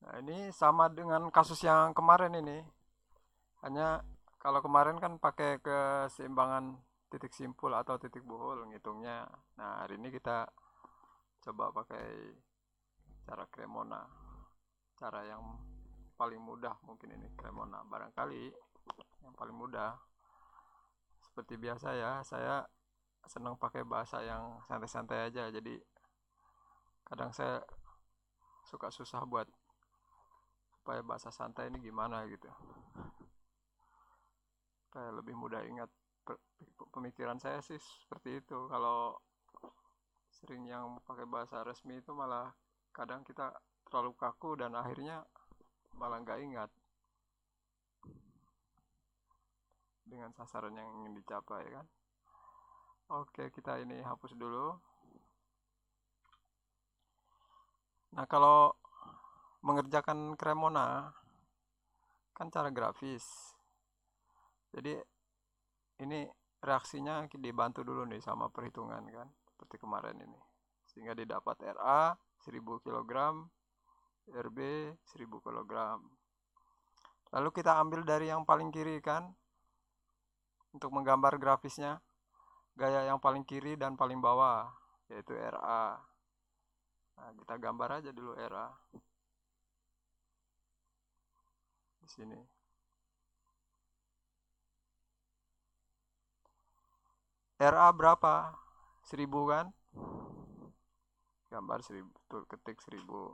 Nah, ini sama dengan kasus yang kemarin ini. Hanya kalau kemarin kan pakai keseimbangan titik simpul atau titik buhul ngitungnya. Nah, hari ini kita coba pakai cara Cremona. Cara yang paling mudah mungkin ini Cremona. Barangkali yang paling mudah. Seperti biasa ya, saya senang pakai bahasa yang santai-santai aja. Jadi kadang saya suka susah buat supaya bahasa santai ini gimana gitu. Supaya lebih mudah ingat. Pemikiran saya sih seperti itu. Kalau sering yang pakai bahasa resmi itu malah kadang kita terlalu kaku dan akhirnya malah nggak ingat dengan sasaran yang ingin dicapai kan. Oke, kita ini hapus dulu. Nah, kalau mengerjakan Cremona kan cara grafis. Jadi ini reaksinya dibantu dulu nih sama perhitungan kan, seperti kemarin ini. Sehingga didapat Ra 1000 kg, Rb 1000 kg. Lalu kita ambil dari yang paling kiri kan, untuk menggambar grafisnya, gaya yang paling kiri dan paling bawah, yaitu Ra. Nah, kita gambar aja dulu Ra di sini. Ra berapa? 1000 kan? Gambar 1000, tuh ketik 1000.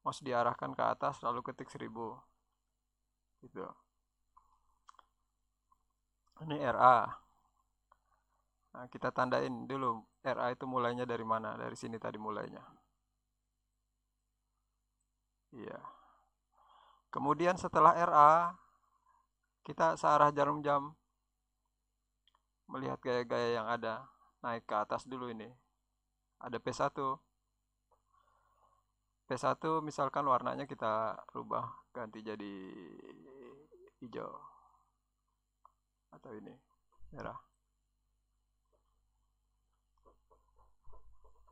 Mouse diarahkan ke atas lalu ketik 1000. Gitu. Ini Ra. Nah, kita tandain dulu Ra itu mulainya dari mana? Dari sini tadi mulainya. Iya. Kemudian setelah Ra, kita searah jarum jam melihat gaya-gaya yang ada. Naik ke atas dulu ini. Ada P1. P1 misalkan warnanya kita rubah ganti jadi hijau atau ini merah.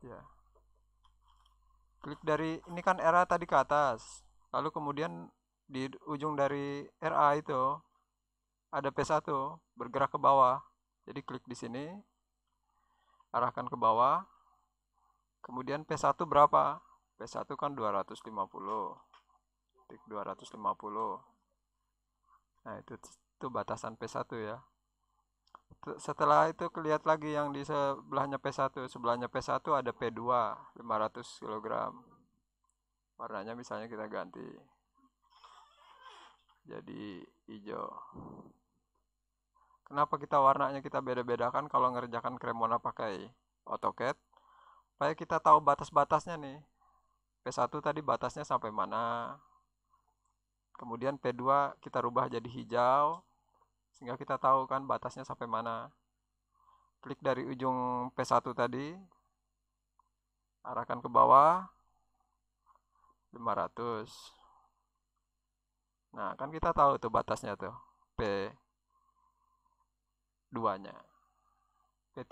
Ya. Klik dari ini kan Ra tadi ke atas. Lalu kemudian di ujung dari Ra itu ada P1 bergerak ke bawah. Jadi klik di sini, arahkan ke bawah. Kemudian P1 berapa? P1 kan 250. Tik 250. Nah, itu batasan P1 ya. Setelah itu kelihat lagi yang di sebelahnya P1. Sebelahnya P1 ada P2 500 kg. Warnanya misalnya kita ganti jadi hijau. Kenapa kita warnanya kita beda-bedakan kalau ngerjakan Cremona pakai AutoCAD? Supaya kita tahu batas-batasnya nih. P1 tadi batasnya sampai mana. Kemudian P2 kita rubah jadi hijau. Sehingga kita tahu kan batasnya sampai mana. Klik dari ujung P1 tadi. Arahkan ke bawah. 500. Nah, kan kita tahu tuh batasnya tuh. P2-nya. P3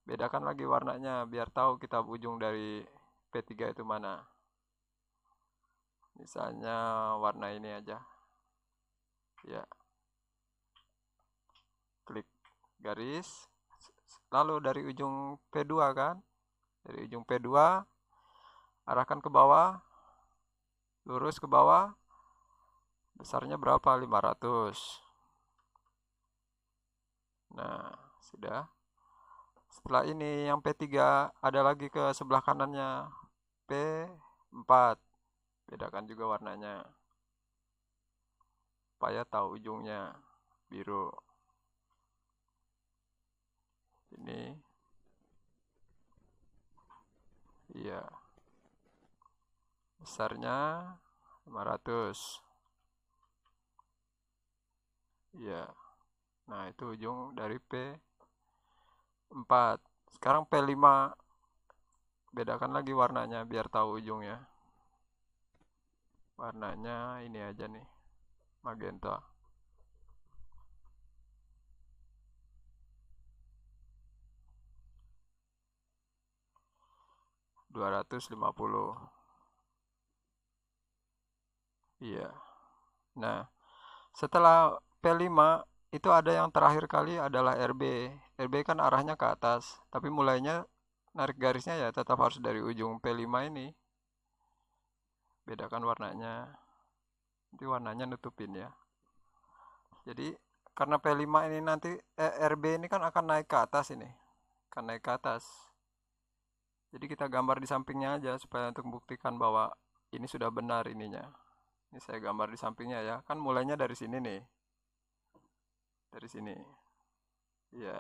bedakan lagi warnanya biar tahu kita ujung dari P3 itu mana. Misalnya warna ini aja. Ya, klik garis. Lalu dari ujung P2 kan? Dari ujung P2 arahkan ke bawah. Lurus ke bawah. Besarnya berapa? 500. Nah, sudah. Setelah ini yang P3 ada lagi ke sebelah kanannya. P4. Bedakan juga warnanya. Supaya tahu ujungnya. Biru. Ini. Iya. Besarnya 500. Iya. Nah, itu ujung dari P4. Sekarang P5. Bedakan lagi warnanya biar tahu ujungnya. Warnanya ini aja nih. Magenta. 250. Iya. Nah, setelah P5 itu ada yang terakhir kali adalah RB. RB kan arahnya ke atas, tapi mulainya narik garisnya ya tetap harus dari ujung P5 ini. Bedakan warnanya. Nanti warnanya nutupin ya. Jadi karena P5 ini nanti RB ini kan akan naik ke atas ini. Akan naik ke atas. Jadi kita gambar di sampingnya aja supaya untuk membuktikan bahwa ini sudah benar ininya. Ini saya gambar di sampingnya ya. Kan mulainya dari sini nih. Dari sini. Iya.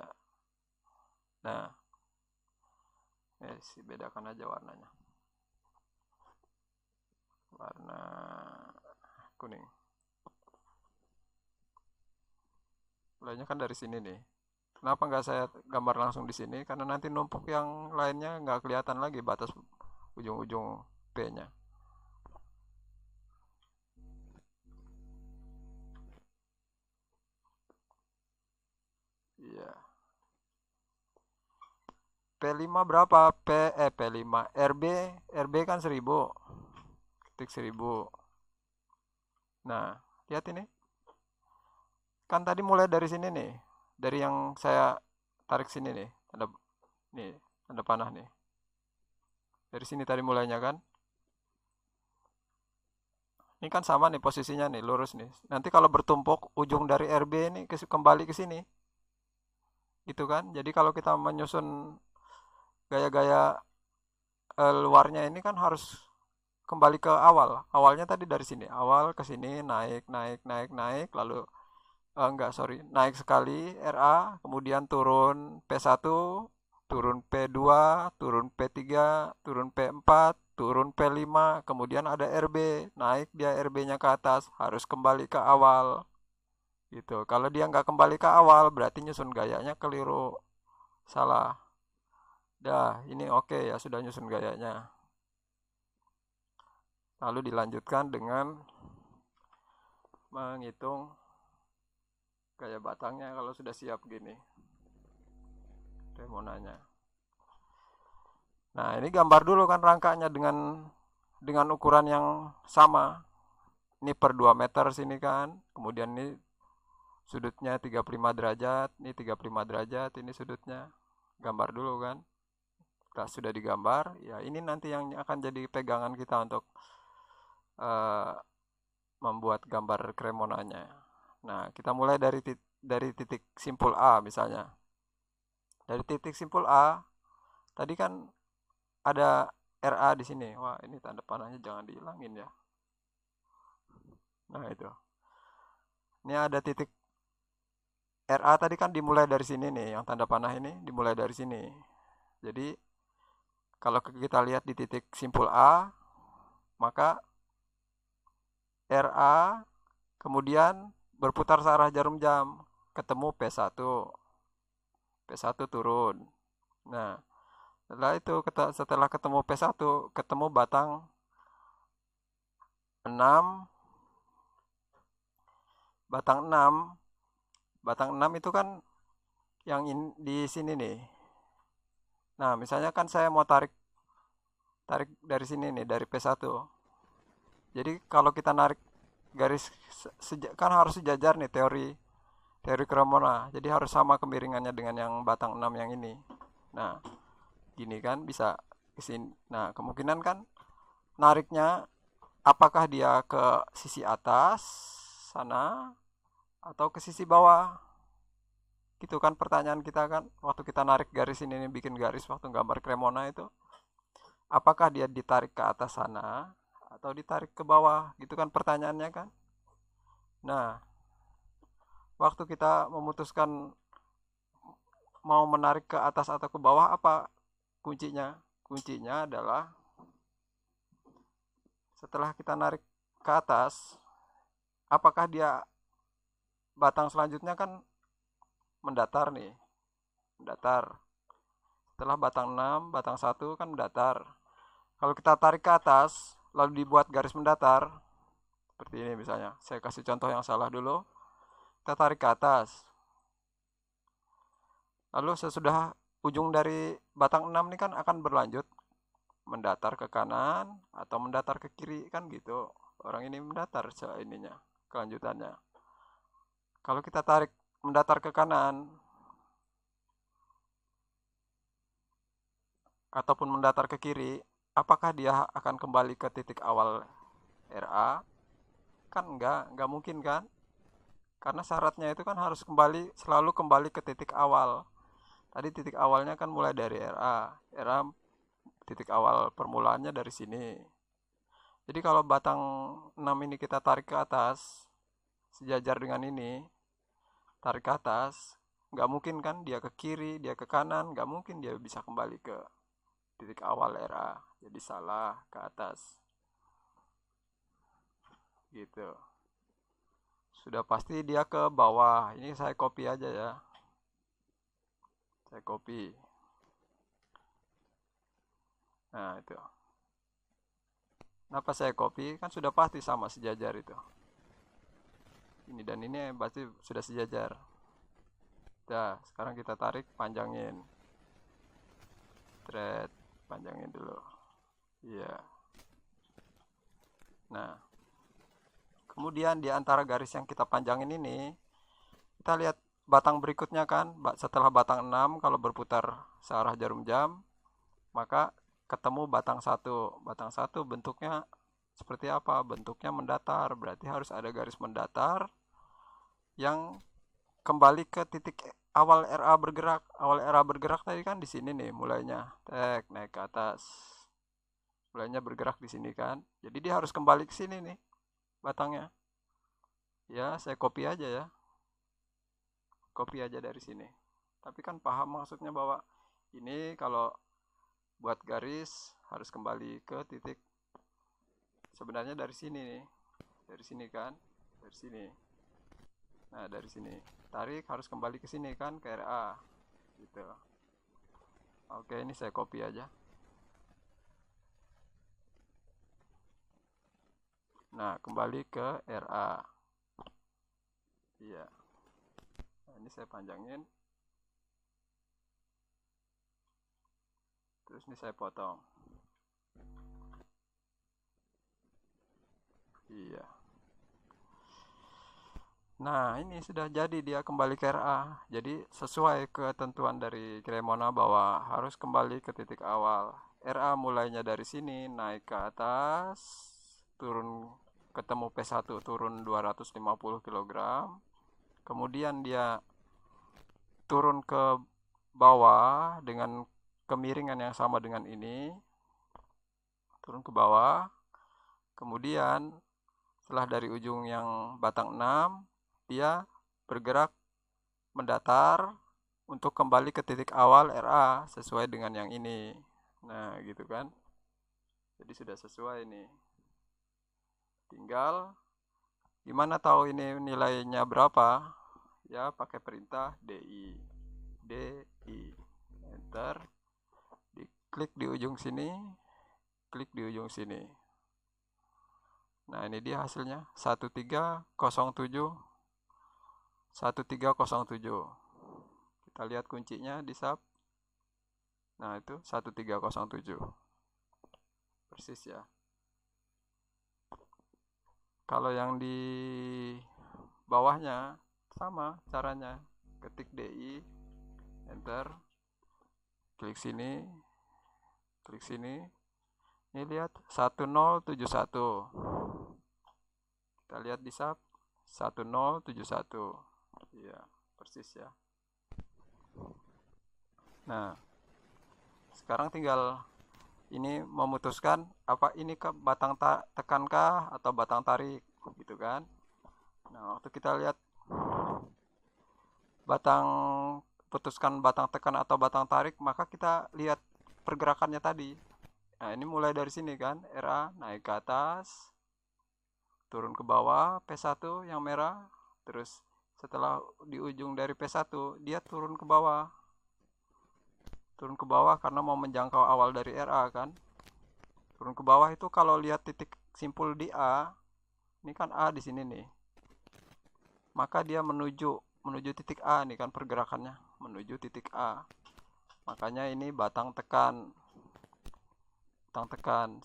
Nah, bedakan aja warnanya. Warna kuning. Mulainya kan dari sini nih. Kenapa nggak saya gambar langsung di sini? Karena nanti numpuk yang lainnya nggak kelihatan lagi batas ujung-ujung P-nya. Iya. P5 berapa? P5. RB kan 1000. Ketik 1000. Nah, lihat ini. Kan tadi mulai dari sini nih. Dari yang saya tarik sini nih. Tanda panah nih. Dari sini tadi mulainya kan. Ini kan sama nih posisinya nih, lurus nih. Nanti kalau bertumpuk ujung dari RB ini kembali ke sini. Gitu kan. Jadi kalau kita menyusun gaya-gaya luarnya ini kan harus kembali ke awal. Awalnya tadi dari sini. Awal ke sini naik, naik, naik, naik. Lalu enggak, sorry. Naik sekali RA, kemudian turun P1, turun P2, turun P3, turun P4, turun P5, kemudian ada RB. Naik dia RB-nya ke atas, harus kembali ke awal. Gitu. Kalau dia nggak kembali ke awal, berarti nyusun gayanya keliru. Salah. Dah, ini oke ya, sudah nyusun gayanya. Lalu dilanjutkan dengan menghitung gaya batangnya kalau sudah siap gini. Saya mau nanya. Nah, ini gambar dulu kan rangkanya dengan ukuran yang sama. Ini per 2 meter sini kan. Kemudian ini sudutnya 35 derajat, ini 35 derajat, ini sudutnya. Gambar dulu kan. Setelah sudah digambar, ya ini nanti yang akan jadi pegangan kita untuk uh, membuat gambar kremonanya. Nah, kita mulai dari titik simpul A misalnya. Dari titik simpul A, tadi kan ada RA di sini. Wah, ini tanda panahnya jangan dihilangin ya. Nah, itu. Ini ada titik RA tadi kan dimulai dari sini nih, yang tanda panah ini dimulai dari sini. Jadi, kalau kita lihat di titik simpul A, maka RA kemudian berputar searah jarum jam, ketemu P1. P1 turun. Nah, setelah ketemu P1, ketemu enam batang 6 batang 6 itu kan yang di sini nih. Nah, misalnya kan saya mau tarik tarik dari sini nih, dari P1. Jadi kalau kita narik garis kan harus sejajar nih teori teori Cremona. Jadi harus sama kemiringannya dengan yang batang 6 yang ini. Nah, gini kan bisa ke sini. Nah, kemungkinan kan nariknya apakah dia ke sisi atas sana atau ke sisi bawah. Gitu kan pertanyaan kita kan waktu kita narik garis ini bikin garis waktu gambar Cremona itu, apakah dia ditarik ke atas sana atau ditarik ke bawah, gitu kan pertanyaannya kan. Nah, waktu kita memutuskan mau menarik ke atas atau ke bawah, apa kuncinya? Kuncinya adalah setelah kita narik ke atas, apakah dia batang selanjutnya kan mendatar nih, mendatar. Setelah batang 6, batang 1 kan mendatar. Kalau kita tarik ke atas, lalu dibuat garis mendatar, seperti ini misalnya. Saya kasih contoh yang salah dulu. Kita tarik ke atas. Lalu sesudah ujung dari batang 6 ini kan akan berlanjut mendatar ke kanan atau mendatar ke kiri kan gitu. orang ini mendatar ininya, kelanjutannya. Kalau kita tarik mendatar ke kanan ataupun mendatar ke kiri, apakah dia akan kembali ke titik awal RA? Kan enggak mungkin kan? Karena syaratnya itu kan harus selalu kembali ke titik awal. Tadi titik awalnya kan mulai dari RA. RA titik awal permulaannya dari sini. Jadi kalau batang 6 ini kita tarik ke atas, sejajar dengan ini, tarik ke atas, nggak mungkin kan dia ke kiri, dia ke kanan, nggak mungkin dia bisa kembali ke titik awal RA. Jadi salah ke atas. Gitu. Sudah pasti dia ke bawah. Ini saya copy aja ya. Saya copy. Nah, itu. Kenapa saya copy? Kan sudah pasti sama sejajar itu. Ini dan ini pasti sudah sejajar. Nah, sekarang kita tarik, panjangin. Thread, panjangin dulu. Iya. Nah, kemudian di antara garis yang kita panjangin ini, kita lihat batang berikutnya kan, setelah batang 6 kalau berputar searah jarum jam, maka ketemu batang 1. Batang 1 bentuknya seperti apa? Bentuknya mendatar, berarti harus ada garis mendatar yang kembali ke titik awal RA bergerak. Awal RA bergerak tadi kan di sini nih mulainya. Naik ke atas. Mulainya bergerak di sini kan. Jadi dia harus kembali ke sini nih batangnya. Ya, saya copy aja ya. Copy aja dari sini. Tapi kan paham maksudnya bahwa ini kalau buat garis harus kembali ke titik sebenarnya dari sini nih. Dari sini kan? Dari sini. Nah, dari sini. Tarik harus kembali ke sini kan, ke RA. Gitu. Oke, ini saya copy aja. Nah, kembali ke RA. Iya. Nah, ini saya panjangin. Terus ini saya potong. Iya. Nah, ini sudah jadi dia kembali ke RA. Jadi sesuai ketentuan dari Cremona bahwa harus kembali ke titik awal. RA mulainya dari sini, naik ke atas, turun ketemu P1 turun 250 kg. Kemudian dia turun ke bawah dengan kemiringan yang sama dengan ini. Turun ke bawah. Kemudian setelah dari ujung yang batang 6, dia bergerak mendatar untuk kembali ke titik awal RA sesuai dengan yang ini. Nah, gitu kan. Jadi sudah sesuai nih. Tinggal gimana tahu ini nilainya berapa? Ya, pakai perintah DI. DI. Enter. Diklik di ujung sini, klik di ujung sini. Nah, ini dia hasilnya 1307 1307. Kita lihat kuncinya di sub. Nah, itu 1307. Persis ya. Kalau yang di bawahnya sama caranya. Ketik DI, enter, klik sini, klik sini. Ini lihat 1071. Kita lihat di sub 1071. Iya, persis ya. Nah, sekarang tinggal ini memutuskan apa ini ke batang tekankah atau batang tarik gitu kan. Nah, waktu kita lihat batang putuskan batang tekan atau batang tarik, maka kita lihat pergerakannya tadi. Nah, ini mulai dari sini kan, RA naik ke atas, turun ke bawah, P1 yang merah, terus setelah di ujung dari P1 dia turun ke bawah. Turun ke bawah karena mau menjangkau awal dari RA kan. Turun ke bawah itu kalau lihat titik simpul di A, ini kan A di sini nih. Maka dia menuju titik A nih kan pergerakannya, menuju titik A. Makanya ini batang tekan.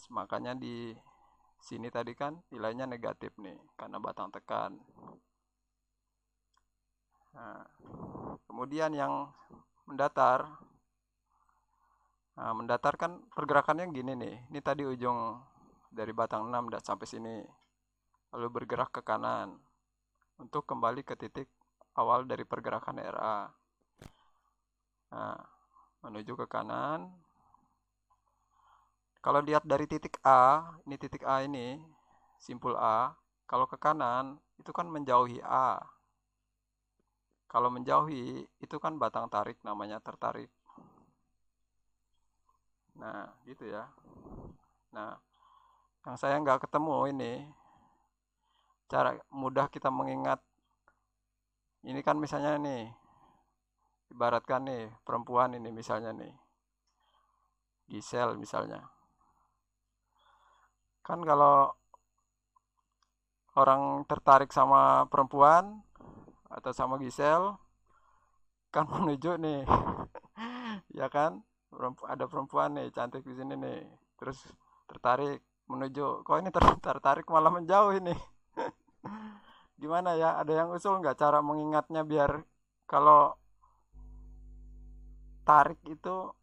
Makanya Sini tadi kan nilainya negatif nih karena batang tekan. Nah, kemudian yang mendatar. Nah, mendatar kan pergerakannya gini nih. Ini tadi ujung dari batang 6 dan sampai sini. Lalu bergerak ke kanan untuk kembali ke titik awal dari pergerakan RA. Nah, menuju ke kanan. Kalau lihat dari titik A, ini titik A ini, simpul A. Kalau ke kanan, itu kan menjauhi A. Kalau menjauhi, itu kan batang tarik, namanya tertarik. Nah, gitu ya. Nah, yang saya nggak ketemu ini, cara mudah kita mengingat. Ini kan misalnya nih, ibaratkan nih, perempuan ini misalnya nih, Gisel misalnya. Kan kalau orang tertarik sama perempuan atau sama Gisel, kan menuju nih, ya kan? Ada perempuan nih, cantik di sini nih, terus tertarik menuju, kok ini tertarik malah menjauh ini. Gimana ya? Ada yang usul nggak cara mengingatnya biar kalau tarik itu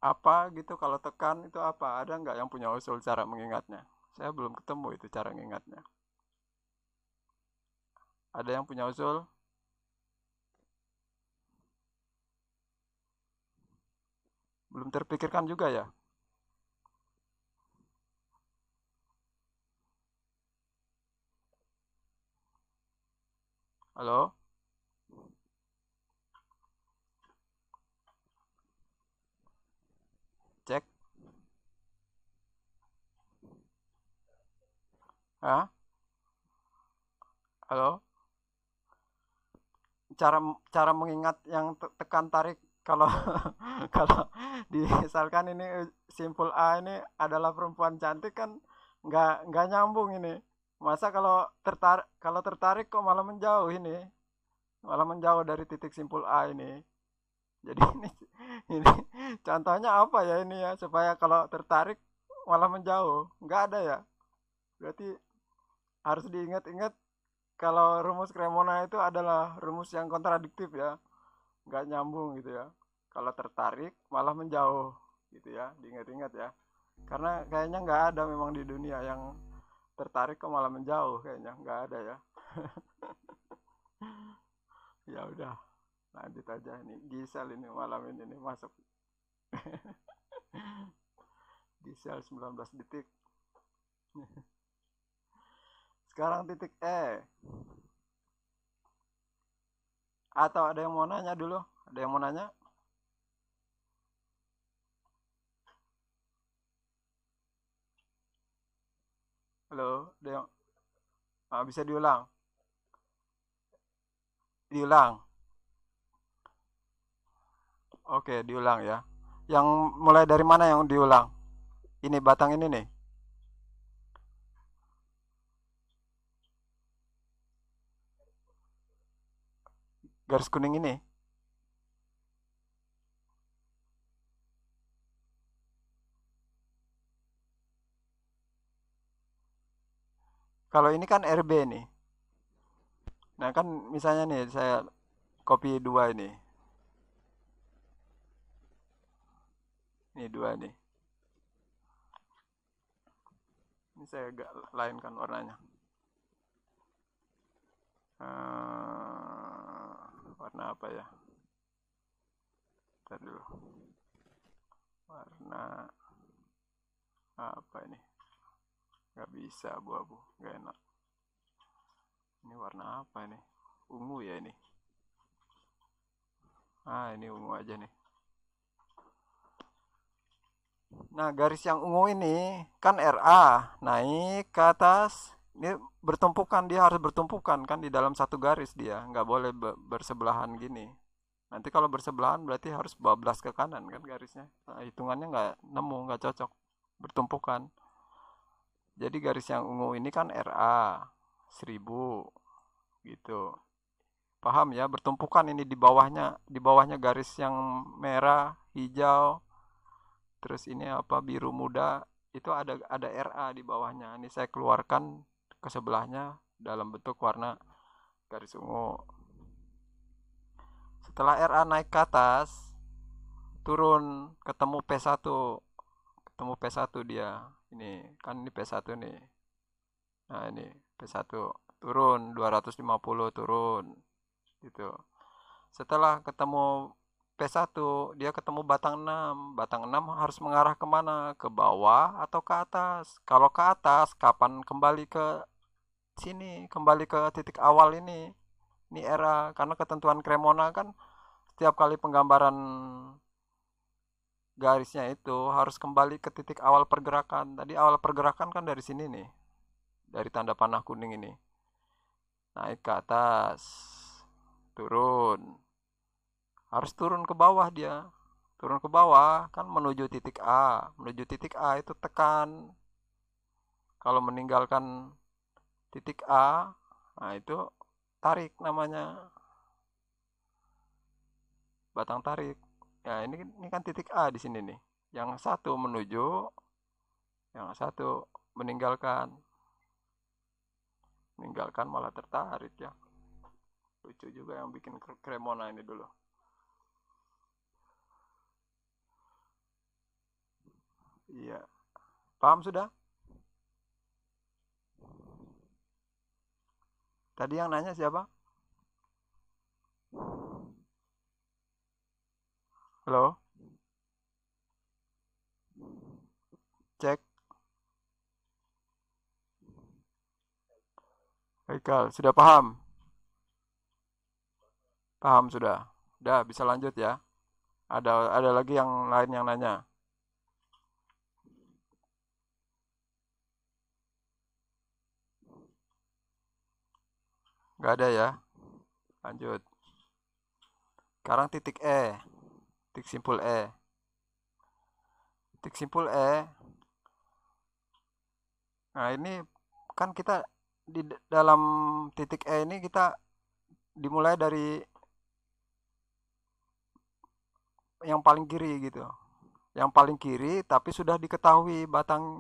apa gitu, kalau tekan itu apa? Ada nggak yang punya usul cara mengingatnya? Saya belum ketemu itu cara mengingatnya. Ada yang punya usul? Belum terpikirkan juga ya? Halo? Cek? Hah? Halo? Cara cara mengingat yang tekan tarik kalau kalau misalkan ini simpul A ini adalah perempuan cantik kan nggak nyambung ini. Masa kalau tertarik kok malah menjauh ini, malah menjauh dari titik simpul A ini. Jadi ini contohnya apa ya ini ya, supaya kalau tertarik malah menjauh? Nggak ada ya. Berarti harus diingat-ingat kalau rumus Cremona itu adalah rumus yang kontradiktif ya, nggak nyambung gitu ya. Kalau tertarik malah menjauh gitu ya, diingat-ingat ya. Karena kayaknya nggak ada memang di dunia yang tertarik kok malah menjauh, kayaknya nggak ada ya. Ya udah, lanjut aja nih. Gisel ini malam ini nih masuk. Gisel 19 detik. Sekarang titik E. Atau ada yang mau nanya dulu? Ada yang mau nanya? Halo, ada yang bisa diulang? Diulang. Oke, diulang ya. Yang mulai dari mana yang diulang? Ini batang ini nih. Garis kuning ini. Kalau ini kan RB nih. Nah kan misalnya nih saya copy dua ini. Ini dua nih. Ini saya agak lainkan warnanya. Warna apa ya? Ntar dulu. Warna apa ini? Gak bisa abu-abu, gak enak. Ini warna apa ini? Ungu ya ini. Ini ungu aja nih. Nah, garis yang ungu ini kan RA, naik ke atas. Ini bertumpukan, dia harus bertumpukan kan di dalam satu garis dia, nggak boleh bersebelahan gini. Nanti kalau bersebelahan berarti harus bablas ke kanan kan garisnya. Nah, hitungannya nggak nemu, nggak cocok, bertumpukan. Jadi garis yang ungu ini kan RA 1000 gitu. Paham ya, bertumpukan ini di bawahnya garis yang merah, hijau, terus ini apa biru muda, itu ada RA di bawahnya. Ini saya keluarkan ke sebelahnya dalam bentuk warna garis ungu. Setelah RA naik ke atas, turun ketemu P1. Ketemu P1 dia. Ini kan ini P1 nih. Nah, ini P1 turun 250 turun gitu. Setelah ketemu P1, dia ketemu batang 6. Batang 6 harus mengarah kemana? Ke bawah atau ke atas? Kalau ke atas, kapan kembali ke sini? Kembali ke titik awal ini. Ini era, karena ketentuan Cremona kan setiap kali penggambaran garisnya itu harus kembali ke titik awal pergerakan. Tadi awal pergerakan kan dari sini nih. Dari tanda panah kuning ini. Naik ke atas. Turun. Harus turun ke bawah dia. Turun ke bawah kan menuju titik A. Menuju titik A itu tekan. Kalau meninggalkan titik A, nah itu tarik namanya. Batang tarik. Ya, ini kan titik A di sini nih. Yang satu menuju, yang satu meninggalkan. Meninggalkan malah tertarik ya. Lucu juga yang bikin Cremona ini dulu. Iya. Paham sudah? Tadi yang nanya siapa? Halo? Cek. Haikal, sudah paham? Paham sudah. Udah bisa lanjut ya. Ada lagi yang lain yang nanya. Nggak ada ya. Lanjut. Sekarang titik E. Titik simpul E. Titik simpul E. Nah, ini kan kita di dalam titik E ini kita dimulai dari yang paling kiri gitu. Yang paling kiri tapi sudah diketahui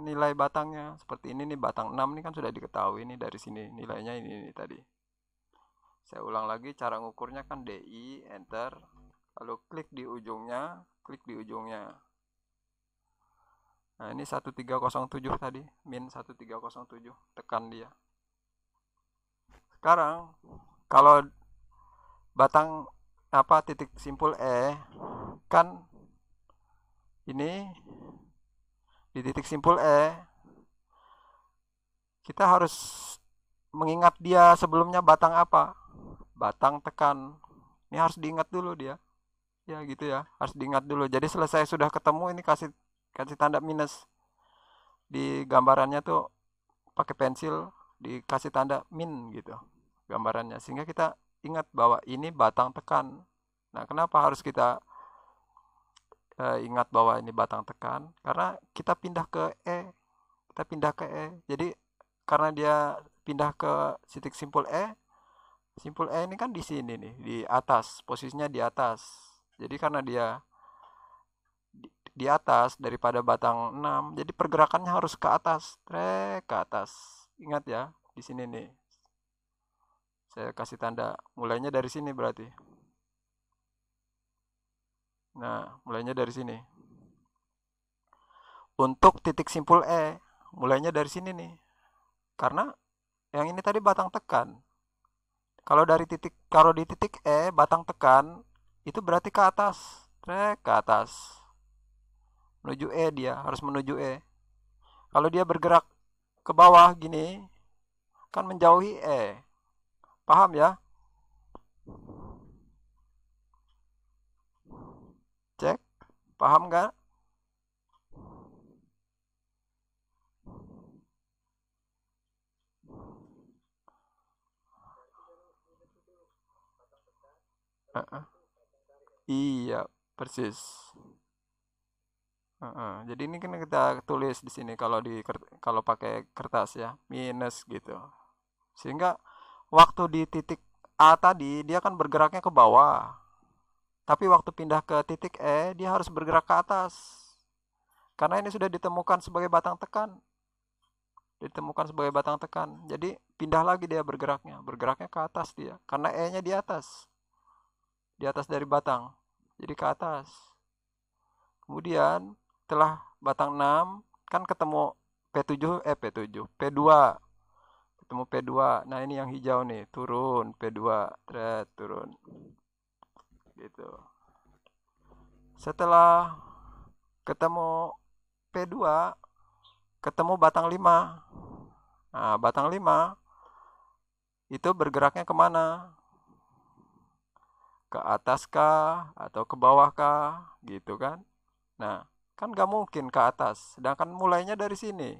nilai batangnya. Seperti ini nih batang 6 ini kan sudah diketahui nih dari sini nilainya ini tadi. Saya ulang lagi cara ngukurnya kan DI enter lalu klik di ujungnya, klik di ujungnya. Nah, ini 1307 tadi, min 1307, tekan dia. Sekarang kalau batang titik simpul E kan ini di titik simpul E kita harus mengingat dia sebelumnya batang apa? Batang tekan. Ini harus diingat dulu dia. Ya gitu ya, harus diingat dulu. Jadi selesai sudah ketemu ini kasih kasih tanda minus di gambarannya tuh pakai pensil dikasih tanda min gitu gambarannya sehingga kita ingat bahwa ini batang tekan. Nah, kenapa harus kita ingat bahwa ini batang tekan? Karena kita pindah ke E, kita pindah ke E. Jadi karena dia pindah ke titik simpul E ini kan di sini nih, di atas, posisinya di atas. Jadi karena dia di atas daripada batang 6, jadi pergerakannya harus ke atas, trek ke atas. Ingat ya, di sini nih. Saya kasih tanda, mulainya dari sini berarti. Nah, mulainya dari sini. Untuk titik simpul E, mulainya dari sini nih. Karena yang ini tadi batang tekan. Kalau di titik E batang tekan itu berarti ke atas, trek ke atas. Menuju E dia, harus menuju E. Kalau dia bergerak ke bawah gini, kan menjauhi E. Paham ya? Cek, paham nggak? Uh-uh. Iya, persis. Jadi ini kan kita tulis di sini kalau pakai kertas ya, minus gitu. Sehingga waktu di titik A tadi dia kan bergeraknya ke bawah. Tapi waktu pindah ke titik E dia harus bergerak ke atas. Karena ini sudah ditemukan sebagai batang tekan. Jadi pindah lagi dia bergeraknya ke atas dia. Karena E-nya di atas dari batang. Jadi ke atas. Kemudian setelah batang 6 kan ketemu P7, P2. Ketemu P2. Nah, ini yang hijau nih, turun P2, turun. Gitu. Setelah ketemu P2, ketemu batang 5. Nah, batang 5 itu bergeraknya kemana? Ke atas kah? Atau ke bawah kah? Gitu kan. Nah, kan gak mungkin ke atas. Sedangkan mulainya dari sini.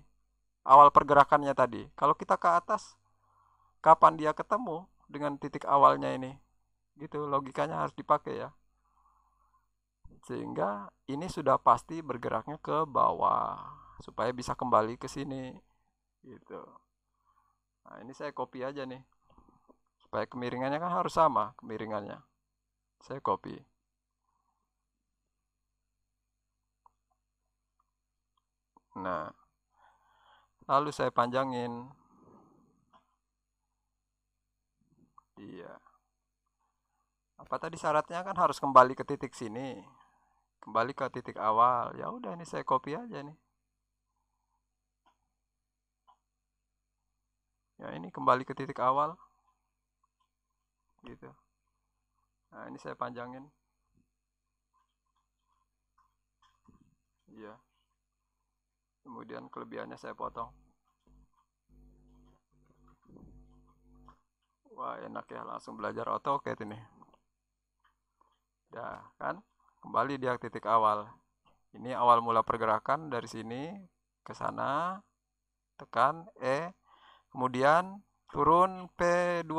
Awal pergerakannya tadi. Kalau kita ke atas, kapan dia ketemu dengan titik awalnya ini? Gitu, logikanya harus dipakai ya. Sehingga ini sudah pasti bergeraknya ke bawah. Supaya bisa kembali ke sini. Gitu. Nah, ini saya copy aja nih. Supaya kemiringannya kan harus sama kemiringannya. Saya copy. Nah, lalu saya panjangin. Iya. Apa tadi syaratnya kan harus kembali ke titik sini. Kembali ke titik awal. Ya udah ini saya copy aja nih. Ya ini kembali ke titik awal. Gitu. Nah, ini saya panjangin. Iya. Kemudian kelebihannya saya potong. Wah, enak ya, langsung belajar AutoCAD ini. Dah, kan? Kembali dia ke titik awal. Ini awal mula pergerakan dari sini ke sana, tekan E, kemudian turun P2,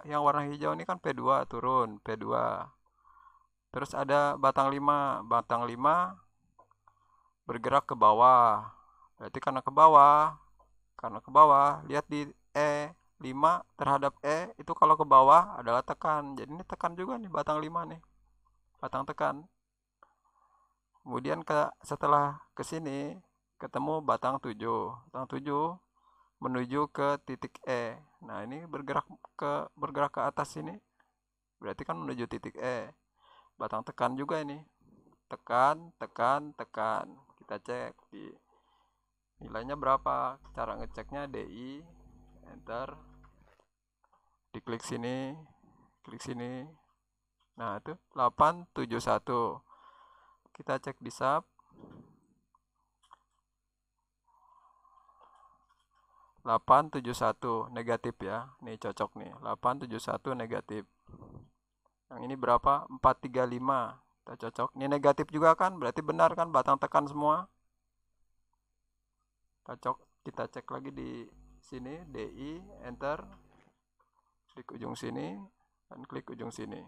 yang warna hijau ini kan P2, turun P2. Terus ada batang 5 bergerak ke bawah. Berarti karena ke bawah, lihat di E5 terhadap E itu kalau ke bawah adalah tekan. Jadi ini tekan juga nih batang 5 nih. Batang tekan. Kemudian setelah ke sini ketemu batang 7. Batang 7 menuju ke titik E. Nah, ini bergerak ke atas sini. Berarti kan menuju titik E. Batang tekan juga ini. Tekan. Kita cek di nilainya berapa. Cara ngeceknya DI, enter, diklik sini, klik sini. Nah, itu 871. Kita cek di sub. 871 negatif ya. Nih cocok nih. 871 negatif. Yang ini berapa? 435. Kita cocok. Ini negatif juga kan? Berarti benar kan batang tekan semua? Kita cek lagi di sini, DI, enter. Klik ujung sini dan klik ujung sini.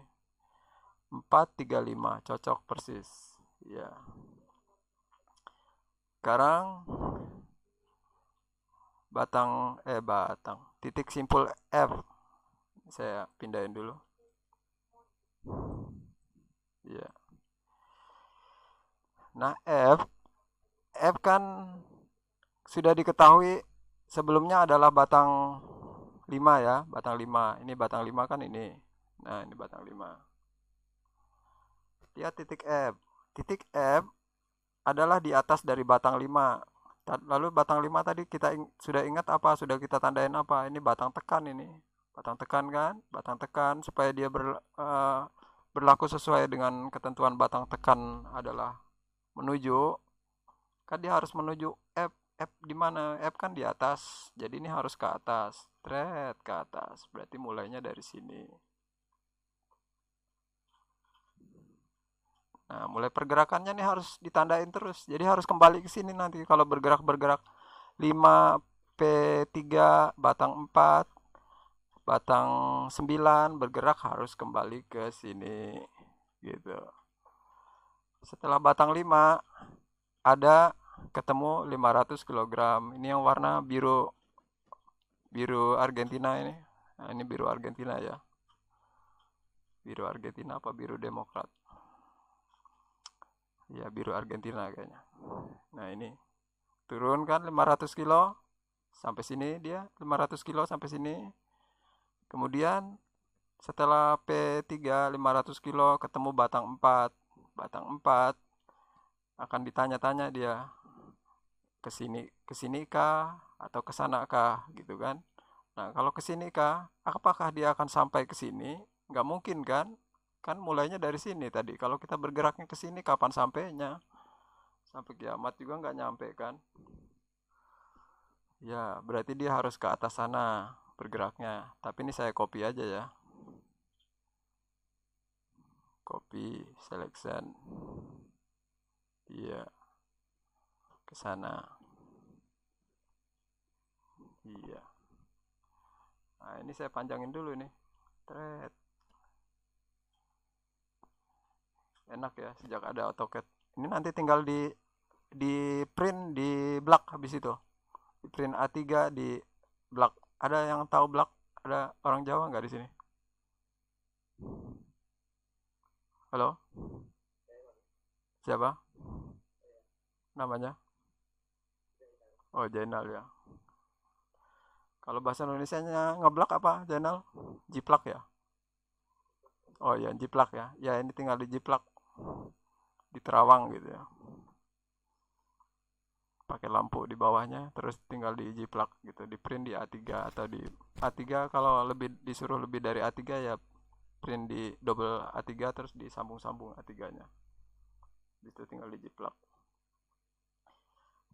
435, cocok persis. Ya. Sekarang titik simpul F. Saya pindahin dulu. Ya. Nah, F kan sudah diketahui sebelumnya adalah batang 5 ya, batang 5. Ini batang 5 kan ini. Nah, ini batang 5. Lihat titik F. Titik F adalah di atas dari batang 5. Lalu batang 5 tadi kita sudah ingat apa? Sudah kita tandain apa? Ini batang tekan ini. Batang tekan kan? Batang tekan supaya dia berlaku sesuai dengan ketentuan batang tekan adalah menuju, kan dia harus menuju F. F di mana? F kan di atas. Jadi ini harus ke atas. Ke atas. Berarti mulainya dari sini. Nah, mulai pergerakannya nih harus ditandain terus. Jadi harus kembali ke sini nanti kalau bergerak 5 P3 batang 4 batang 9 bergerak harus kembali ke sini gitu. Setelah batang 5 ada ketemu 500 kg. Ini yang warna biru Argentina ini. Nah, ini biru Argentina ya. Biru Argentina apa biru Demokrat? Ya biru Argentina kayaknya. Nah ini turun kan 500 kilo sampai sini, dia 500 kilo sampai sini. Kemudian setelah P3 500 kilo ketemu batang 4. Batang 4 akan ditanya-tanya dia, ke sini kah atau ke sana kah gitu kan. Nah, kalau ke sini kah, apakah dia akan sampai ke sini? Nggak mungkin kan? Kan mulainya dari sini tadi. Kalau kita bergeraknya ke sini, kapan sampainya? Sampai kiamat juga nggak nyampe kan? Ya, berarti dia harus ke atas sana bergeraknya. Tapi ini saya copy aja ya. Copy, selection. Iya, ke sana. Iya. Nah, ini saya panjangin dulu nih. Thread. Enak ya sejak ada AutoCAD. Ini nanti tinggal di print di Black habis itu. Di print A3 di Black. Ada yang tahu Black? Ada orang Jawa nggak di sini? Halo? Siapa? Namanya? Oh, Jainal ya. Kalau bahasa Indonesianya ngeblak apa, Jainal? Jiplak ya? Oh ya, jiplak ya. Ya, ini tinggal di jiplak di Terawang gitu ya. Pakai lampu di bawahnya, terus tinggal di jiplak gitu, di print di A3 atau di A3. Kalau lebih disuruh lebih dari A3 ya print di double A3 terus disambung-sambung A3-nya. Itu tinggal di jiplak.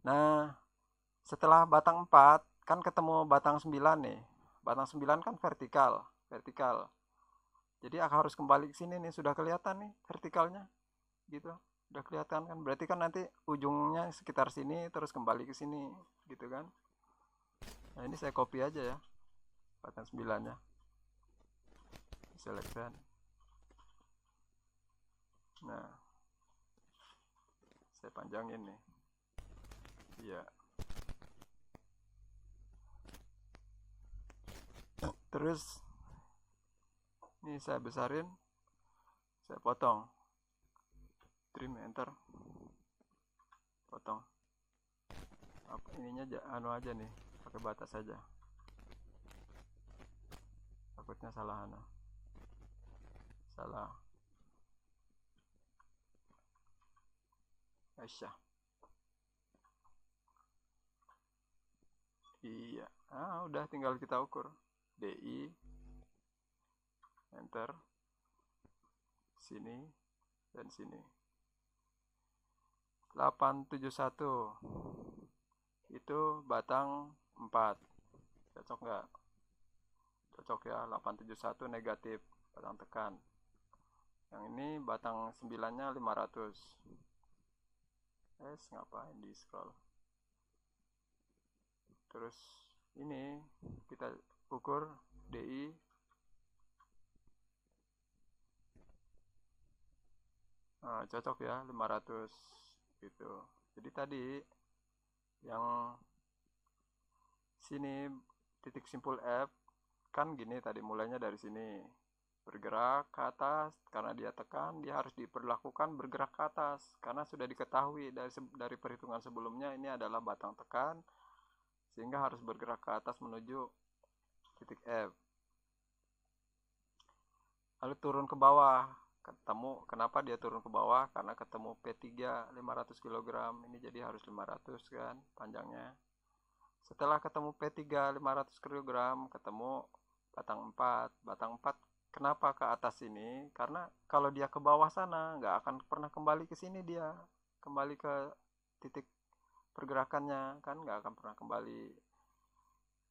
Nah, setelah batang 4 kan ketemu batang 9 nih. Batang 9 kan vertikal, vertikal. Jadi harus kembali ke sini nih, sudah kelihatan nih vertikalnya. Gitu. Udah kelihatan kan? Berarti kan nanti ujungnya sekitar sini terus kembali ke sini, gitu kan? Nah, ini saya copy aja ya. Batang 9-nya. Selection. Nah, saya panjangin nih. Iya. Terus ini saya besarin, saya potong. Trim enter. Potong. Ininya anu aja nih, pakai batas saja. Takutnya salah anu. Salah. Aisyah. Iya. Udah tinggal kita ukur. DI enter sini dan sini. 871 itu batang 4. Cocok nggak? Cocok ya. 871 negatif, batang tekan. Yang ini batang 9-nya 500. Ngapain di scroll? Terus ini kita ukur DI. Cocok ya 500 gitu. Jadi tadi yang sini titik simpul F kan gini, tadi mulainya dari sini bergerak ke atas. Karena dia tekan, dia harus diperlakukan bergerak ke atas karena sudah diketahui dari perhitungan sebelumnya ini adalah batang tekan, sehingga harus bergerak ke atas menuju titik F. Lalu turun ke bawah, kenapa dia turun ke bawah? Karena ketemu P3 500 kg, ini jadi harus 500 kan panjangnya. Setelah ketemu P3 500 kg, ketemu batang 4. Batang 4 kenapa ke atas sini? Karena kalau dia ke bawah sana nggak akan pernah kembali ke sini, dia kembali ke titik pergerakannya kan, nggak akan pernah kembali.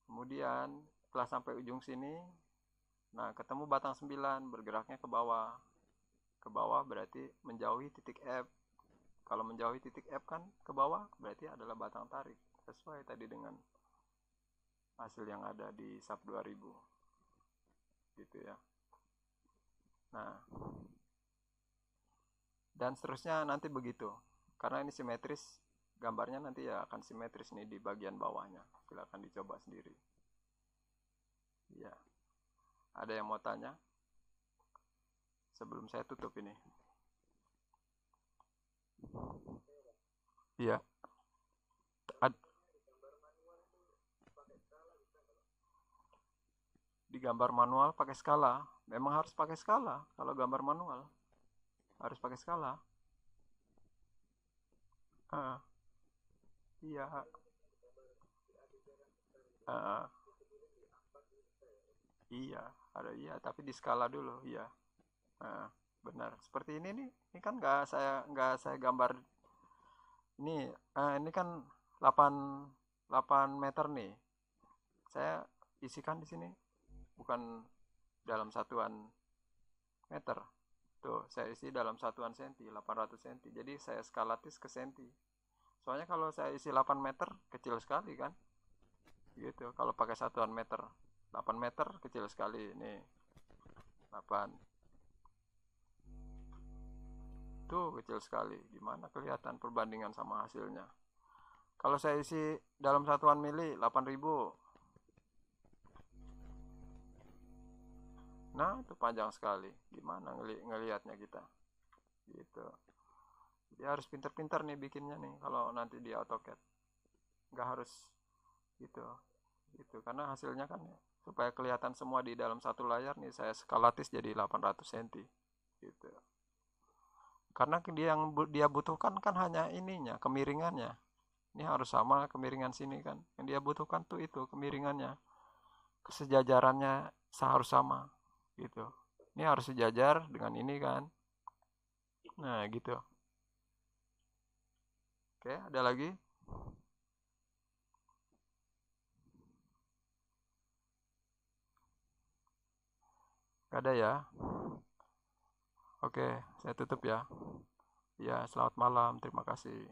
Kemudian setelah sampai ujung sini, nah ketemu batang 9, bergeraknya ke bawah. Ke bawah berarti menjauhi titik F. Kalau menjauhi titik F kan ke bawah, berarti adalah batang tarik. Sesuai tadi dengan hasil yang ada di SAP 2000. Gitu ya. Nah, dan seterusnya nanti begitu. Karena ini simetris, gambarnya nanti ya akan simetris nih di bagian bawahnya. Silakan dicoba sendiri. Ya. Ada yang mau tanya? Sebelum saya tutup ini. Iya. Ad- di gambar manual pakai skala. Memang harus pakai skala kalau gambar manual. Harus pakai skala. Ah, iya. Ah, iya, ada iya, tapi di skala dulu, iya. Ah, benar. Seperti ini kan nggak saya gambar ini. Ini kan 8 8 meter nih. Saya isikan di sini bukan dalam satuan meter. Tuh, saya isi dalam satuan senti, 800 senti. Jadi saya skalatis ke senti. Soalnya kalau saya isi 8 meter, kecil sekali kan? Gitu, kalau pakai satuan meter. 8 meter kecil sekali. Ini 8. Tuh, kecil sekali. Gimana kelihatan perbandingan sama hasilnya? Kalau saya isi dalam satuan mili, 8.000. Nah, itu panjang sekali. Gimana ngelihatnya kita? Gitu. Dia harus pinter-pinter nih bikinnya nih kalau nanti di AutoCAD. Nggak harus gitu. Gitu. Karena hasilnya kan supaya kelihatan semua di dalam satu layar nih saya skalatis jadi 800 cm. Gitu. Karena dia butuhkan kan hanya ininya, kemiringannya. Ini harus sama kemiringan sini kan. Yang dia butuhkan tuh itu kemiringannya. Kesejajarannya harus sama gitu. Ini harus sejajar dengan ini kan. Nah, gitu. Oke, ada lagi? Gak ada ya? Oke, saya tutup ya. Ya, selamat malam. Terima kasih.